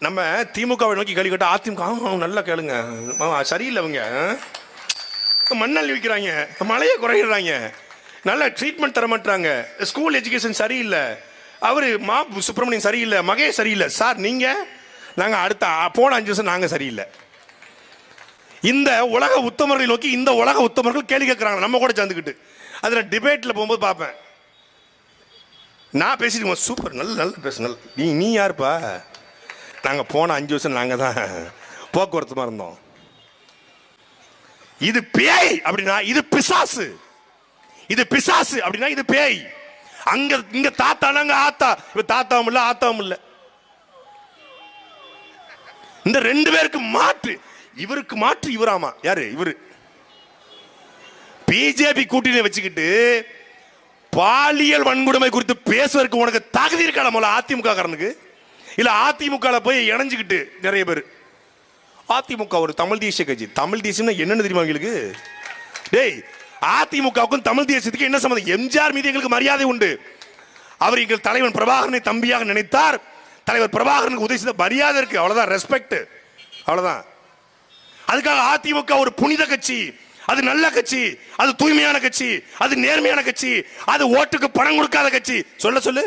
நம்ம திமுகவை நோக்கி கேள்வி கேட்டால் அதிமுக நல்லா கேளுங்க, சரியில்லை, அவங்க மண்ணள்ளி விற்கிறாங்க, மழையை குறையிடுறாங்க, நல்ல ட்ரீட்மெண்ட் தர மாட்டாங்க, ஸ்கூல் எஜுகேஷன் சரியில்லை, அவர் மா சுப்பிரமணியன் சரியில்லை, மகேஷ் சரியில்லை. சார் நீங்கள் நாங்கள் அடுத்த போன 5 வருஷம் நாங்கள் சரியில்லை. இந்த உலக உத்தமர்களை நோக்கி இந்த உலக உத்தமர்கள் கேள்வி கேட்குறாங்க, நம்ம கூட சேர்ந்துக்கிட்டு. அதில் டிபேட்டில் போகும்போது பார்ப்பேன், நான் பேசிட்டு சூப்பர் நல்ல நல்ல பேச, நீ யாருப்பா? நாங்கள் போன 5 வருஷம் நாங்கள் தான் போக்குவரத்துமா இருந்தோம். இது பேய் அப்படின்னா இது பிசாசு, இது பிசாசு அப்படின்னா இது பேய். அங்க இங்க தாத்தா நாங்க ஆத்தா, தாத்தாவும் இல்ல ஆத்தாவும் இல்ல. இந்த 2 பேருக்கு மாற்று, இவருக்கு மாற்று இவராமா. யாரு இவரு? பிஜேபி கூட்டணியை வச்சுக்கிட்டு பாலியல் வன்கொடுமை குறித்து பேசுவதற்கு உனக்கு தகுதி இருக்கால முதல்ல அதிமுக காரனுக்கு? இல்ல அதிமுக போய் இணைஞ்சுக்கிட்டு நிறைய பேர். அதிமுக ஒரு தமிழ் தேசிய கட்சி. தமிழ் தேசியம்னா என்னன்னு தெரியுமா உங்களுக்கு? டேய், அதிமுகவுக்கும் தமிழ் தேசியத்துக்கு என்ன சம்பந்தம்? எம்ஜிஆர் மீது எங்களுக்கு மரியாதை உண்டு. அவர் எங்கள் தலைவன் பிரபாகரனை தம்பியாக நினைத்தார். தலைவர் பிரபாகரனுக்கு உதவி செய்த மரியாதை இருக்கு, அவ்வளவுதான், ரெஸ்பெக்ட், அவ்வளவுதான். அதுக்காக அதிமுக ஒரு புனித கட்சி, அது நல்ல கட்சி, அது தூய்மையான கட்சி, அது நேர்மையான கட்சி, அது ஓட்டுக்கு பணம் கொடுக்காத கட்சி சொல்ல சொல்லு.